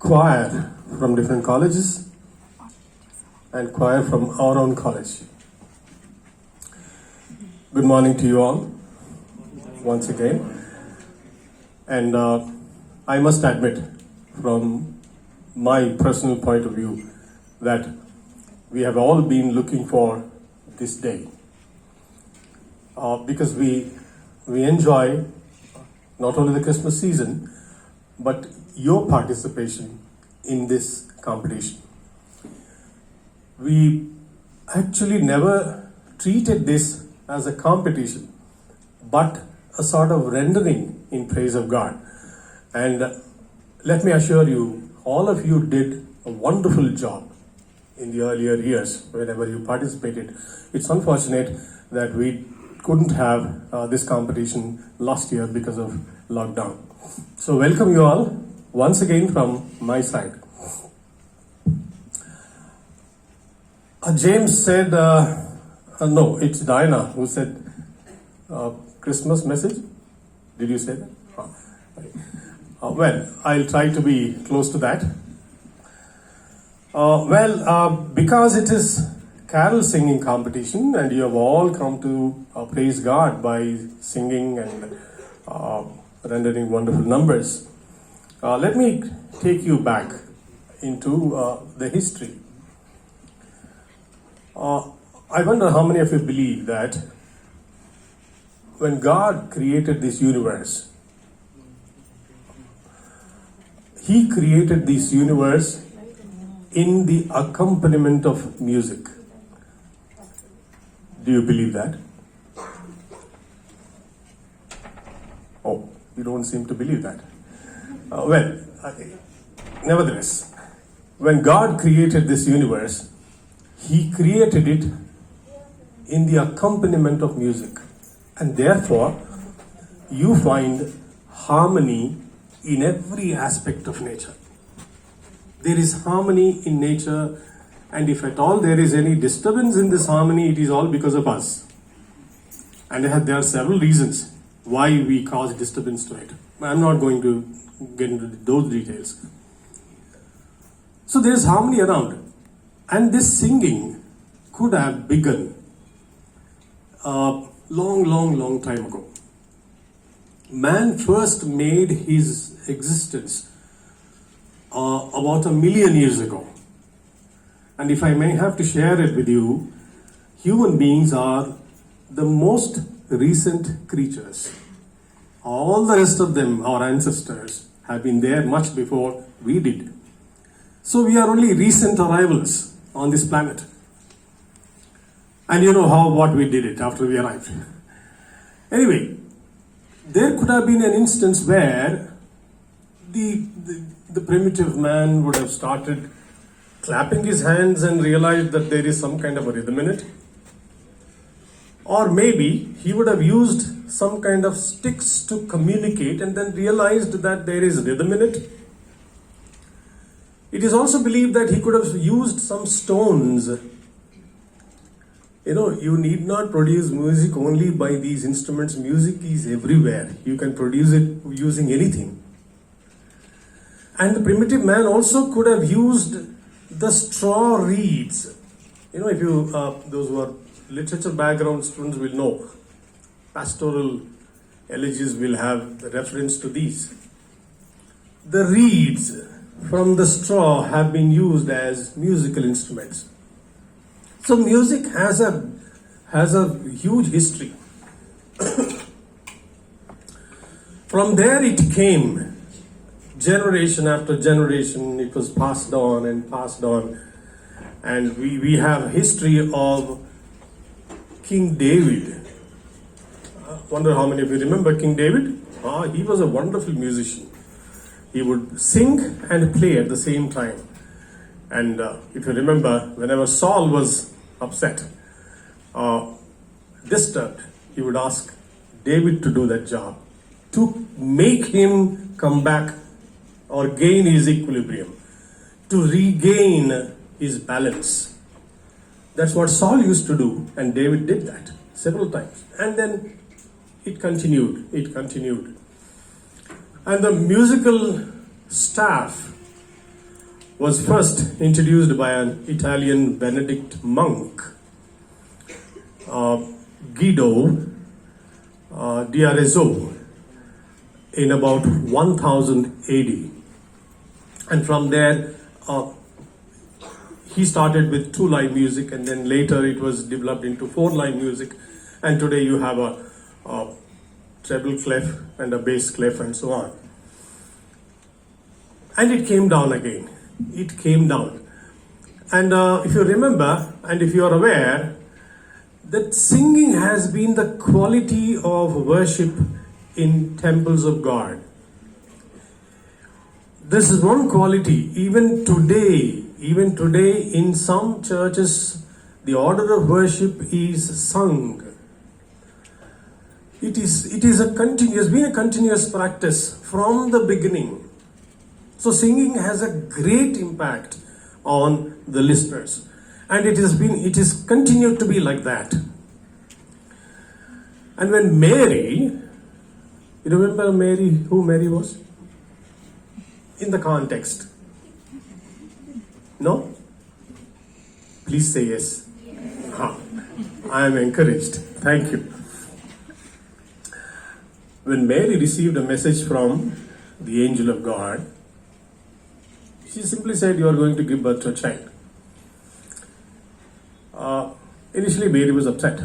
choir from different colleges and choir from our own college. Good morning to you all once again. And I must admit, from my personal point of view, that we have all been looking for this day because we enjoy not only the Christmas season, but your participation in this competition. We actually never treated this as a competition, but a sort of rendering in praise of God. And let me assure you, all of you did a wonderful job in the earlier years whenever you participated. It's unfortunate that we couldn't have this competition last year because of lockdown. So welcome you all once again from my side. James said, no, it's Diana who said Christmas message. Did you say that? Well, I'll try to be close to that. Because it is carol singing competition and you have all come to praise God by singing and rendering wonderful numbers, let me take you back into the history. I wonder how many of you believe that when God created this universe, He created this universe in the accompaniment of music. Do you believe that? Oh, you don't seem to believe that. Nevertheless, when God created this universe, He created it in the accompaniment of music. And therefore, you find harmony in every aspect of nature. There is harmony in nature, and if at all there is any disturbance in this harmony, it is all because of us. And there are several reasons why we cause disturbance to it. I'm not going to get into those details. So there is harmony around. And this singing could have begun a long time ago. Man first made his existence about 1 million years ago. And if I may have to share it with you, human beings are the most recent creatures. All the rest of them, our ancestors, have been there much before we did. So we are only recent arrivals on this planet. And you know what we did it after we arrived. Anyway, there could have been an instance where the primitive man would have started clapping his hands and realized that there is some kind of a rhythm in it. Or maybe he would have used some kind of sticks to communicate and then realized that there is rhythm in it. It is also believed that he could have used some stones. You need not produce music only by these instruments. Music is everywhere. You can produce it using anything. And the primitive man also could have used the straw reeds. If you, those who are literature background students will know, pastoral elegies will have the reference to these. The reeds from the straw have been used as musical instruments. So music has a huge history. From there it came, generation after generation, it was passed on and passed on. And we have history of King David. I wonder how many of you remember King David? He was a wonderful musician. He would sing and play at the same time. And if you remember, whenever Saul was upset, disturbed, he would ask David to do that job, to make him come back or gain his equilibrium, to regain his balance. That's what Saul used to do, and David did that several times. And then it continued. And the musical staff was first introduced by an Italian Benedict monk, Guido d'Arezzo, in about 1000 AD. And from there, he started with two-line music, and then later it was developed into four-line music. And today you have a treble clef and a bass clef and so on. And it came down again. It came down. And if you remember, and if you are aware, that singing has been the quality of worship in temples of God. This is one quality. Even today in some churches, the order of worship is sung. It has been a continuous practice from the beginning. So singing has a great impact on the listeners, and it is continued to be like that. And when Mary, you remember Mary, who Mary was? In the context. No? Please say yes. I am encouraged. Thank you. When Mary received a message from the angel of God, she simply said, "You are going to give birth to a child." Initially, Mary was upset.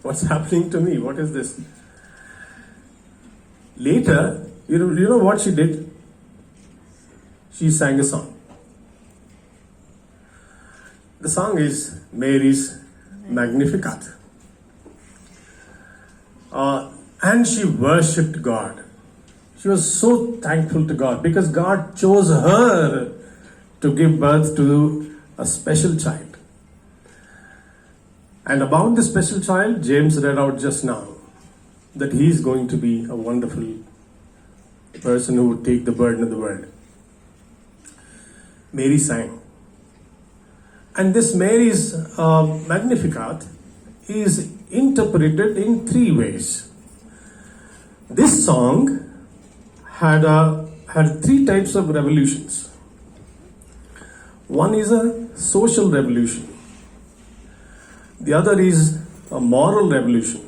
What's happening to me? What is this? Later, you know what she did? She sang a song. The song is Mary's Magnificat. And she worshipped God. She was so thankful to God because God chose her to give birth to a special child. And about the special child, James read out just now that he is going to be a wonderful person who would take the burden of the world. Mary sang. And this Mary's Magnificat is interpreted in three ways. This song had three types of revolutions. One is a social revolution. The other is a moral revolution.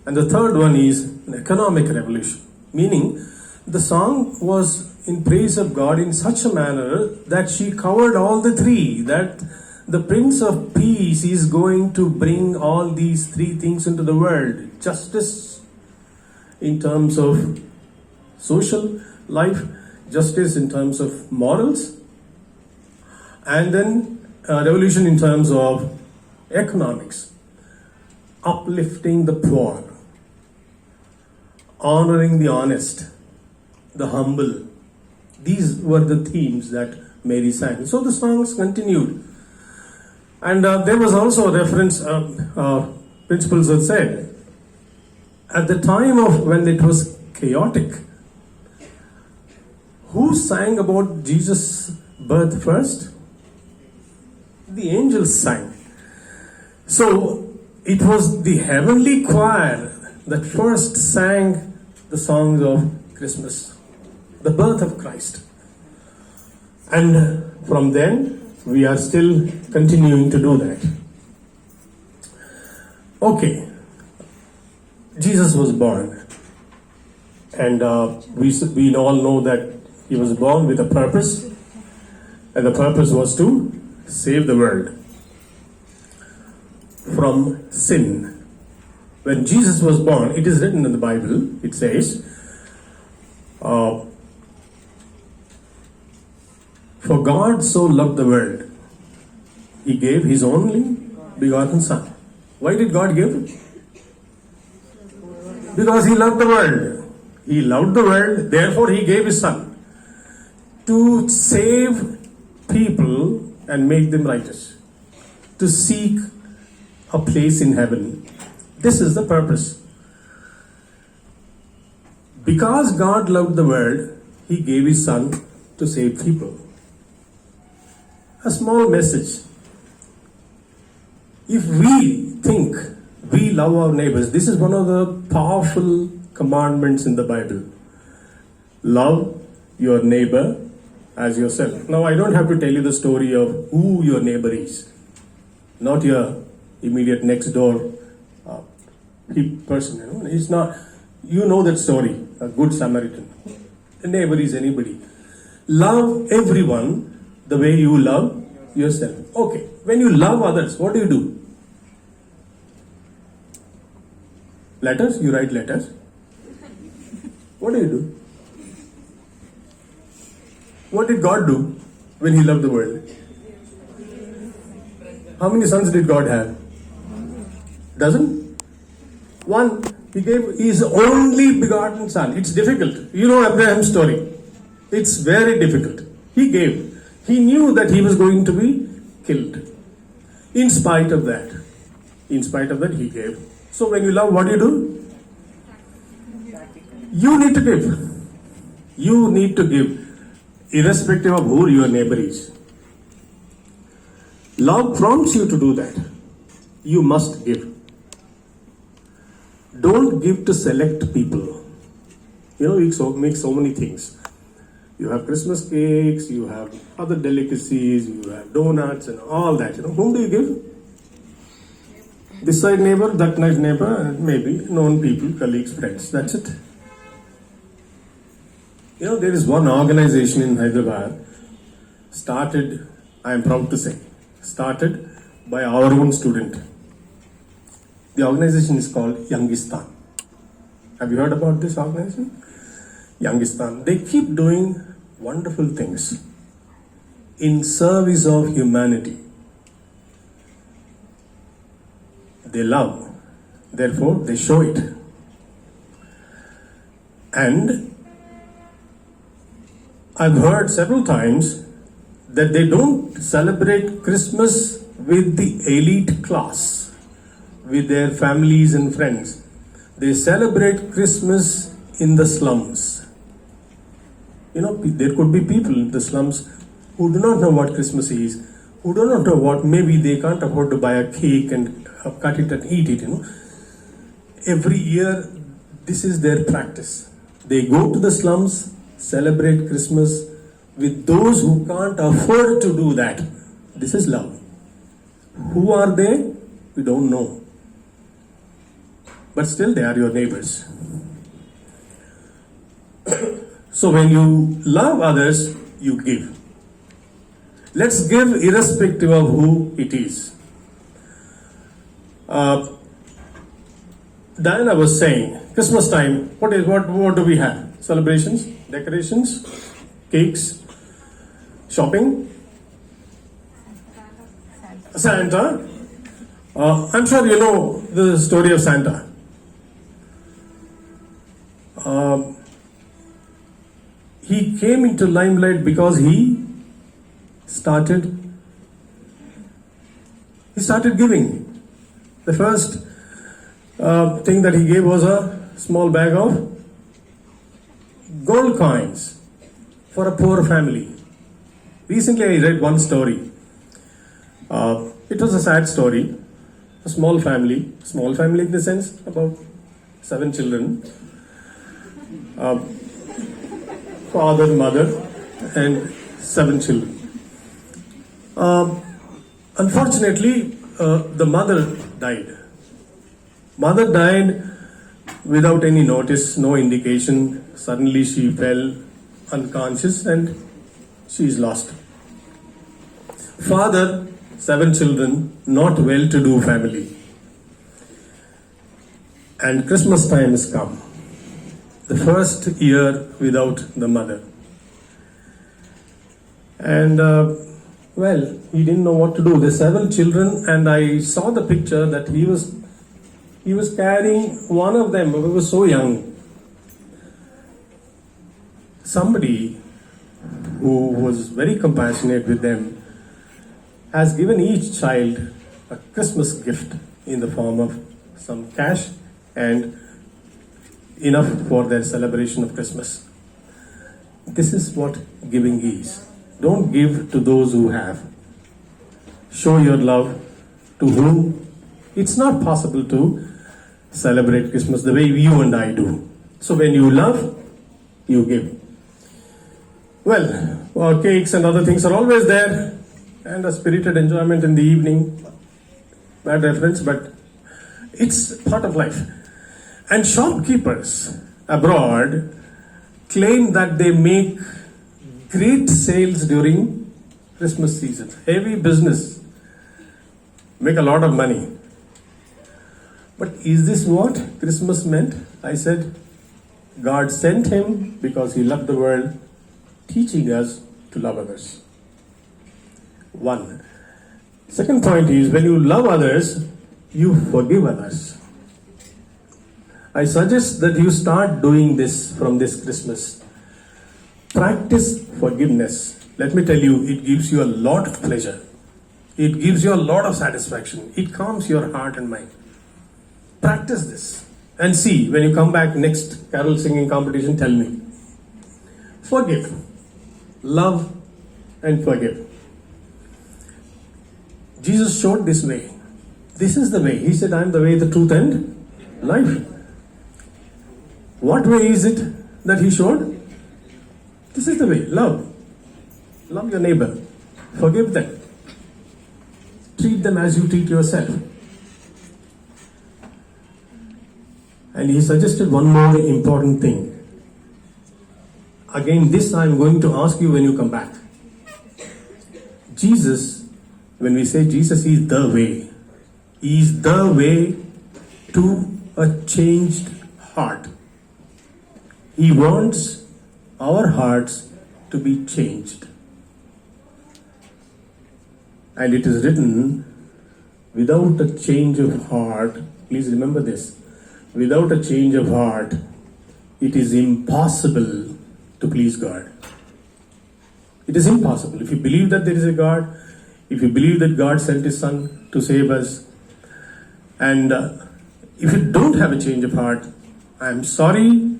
And the third one is an economic revolution. Meaning, the song was in praise of God in such a manner that she covered all the three. That the Prince of Peace is going to bring all these three things into the world. Justice in terms of social life, justice in terms of morals, and then revolution in terms of economics, uplifting the poor, honoring the honest, the humble. These were the themes that Mary sang. So the songs continued. And there was also a reference, principles that said, at the time of when it was chaotic, who sang about Jesus' birth first? The angels sang. So it was the heavenly choir that first sang the songs of Christmas, the birth of Christ. And from then, we are still continuing to do that. Okay, Jesus was born. And we all know that he was born with a purpose. And the purpose was to save the world from sin. When Jesus was born, it is written in the Bible, it says, for God so loved the world, he gave his only begotten Son. Why did God give? Because he loved the world. He loved the world, therefore he gave his Son to save people and make them righteous, to seek a place in heaven. This is the purpose. Because God loved the world, he gave his Son to save people. A small message. If we think we love our neighbors, this is one of the powerful commandments in the Bible. Love your neighbor as yourself. Now, I don't have to tell you the story of who your neighbor is, not your immediate next door person. He's not. You know that story, a good Samaritan. The neighbor is anybody. Love everyone the way you love yourself. Okay, when you love others, what do? Letters? You write letters? What do? What did God do when He loved the world? How many sons did God have? Dozen? One. He gave His only begotten Son. It's difficult. You know Abraham's story. It's very difficult. He gave. He knew that he was going to be killed. In spite of that, He gave. So when you love, what do? You need to give. You need to give, irrespective of who your neighbor is. Love prompts you to do that. You must give. Don't give to select people. We make so many things. You have Christmas cakes, you have other delicacies, you have donuts and all that. Whom do you give? This side neighbor, that nice neighbor, and maybe known people, colleagues, friends. That's it. There is one organization in Hyderabad, started, I am proud to say, started by our own student. The organization is called Youngistan. Have you heard about this organization? Youngistan. They keep doing wonderful things in service of humanity. They love, therefore they show it. And I've heard several times that they don't celebrate Christmas with the elite class, with their families and friends. They celebrate Christmas in the slums. There could be people in the slums who do not know what Christmas is, who do not know what, maybe they can't afford to buy a cake and cut it and eat it. Every year, this is their practice. They go to the slums, celebrate Christmas with those who can't afford to do that. This is love. Who are they? We don't know. But still, they are your neighbors. So when you love others, you give. Let's give irrespective of who it is. Diana was saying, Christmas time, what do we have? Celebrations, decorations, cakes, shopping, Santa. I'm sure you know the story of Santa. He came into limelight because he started giving. The first thing that he gave was a small bag of gold coins for a poor family. Recently I read one story. It was a sad story. A small family in the sense about 7 children. Father, mother, and 7 children. Unfortunately, the mother died. Mother died without any notice, no indication. Suddenly she fell unconscious and she is lost. Father, 7 children, not well-to-do family. And Christmas time has come. The first year without the mother. And he didn't know what to do. The 7 children, and I saw the picture that he was carrying one of them, who was so young. Somebody who was very compassionate with them has given each child a Christmas gift in the form of some cash and enough for their celebration of Christmas. This is what giving is. Don't give to those who have. Show your love to whom it's not possible to celebrate Christmas the way you and I do. So when you love, you give. Well, Cakes and other things are always there, and a spirited enjoyment in the evening. Bad reference, but it's part of life. And shopkeepers abroad claim that they make great sales during Christmas season. Heavy business. Make a lot of money. But is this what Christmas meant? I said, God sent him because he loved the world, teaching us to love others. One. Second point is, when you love others, you forgive others. I suggest that you start doing this from this Christmas. Practice forgiveness. Let me tell you, it gives you a lot of pleasure. It gives you a lot of satisfaction. It calms your heart and mind. Practice this. And see, when you come back next carol singing competition, tell me. Forgive. Love and forgive. Jesus showed this way. This is the way. He said, I am the way, the truth and life. What way is it that he showed? This is the way. Love. Love your neighbor. Forgive them. Treat them as you treat yourself. And he suggested one more important thing. Again, this I am going to ask you when you come back. Jesus, when we say Jesus is the way, he is the way to a changed heart. He wants our hearts to be changed. And it is written, without a change of heart, please remember this, without a change of heart, it is impossible to please God. It is impossible. If you believe that there is a God, if you believe that God sent his son to save us, and if you don't have a change of heart, I am sorry,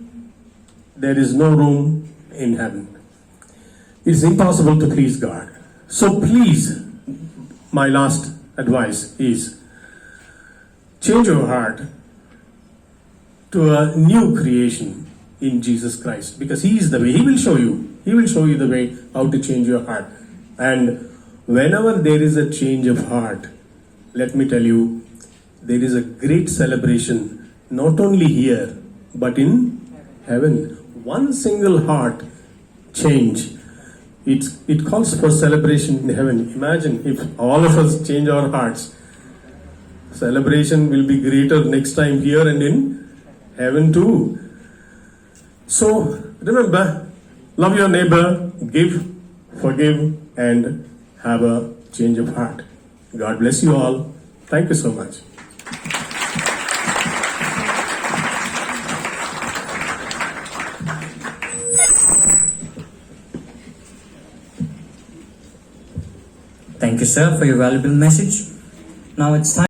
there is no room in heaven. It is impossible to please God. So please, my last advice is, change your heart to a new creation in Jesus Christ, because he is the way. He will show you. He will show you the way how to change your heart. And whenever there is a change of heart, let me tell you, there is a great celebration, not only here, but in heaven. One single heart change, it calls for celebration in heaven. Imagine if all of us change our hearts. Celebration will be greater next time here and in heaven too. So remember, love your neighbor, give, forgive, and have a change of heart. God bless you all. Thank you so much. Thank you, sir, for your valuable message. Now it's time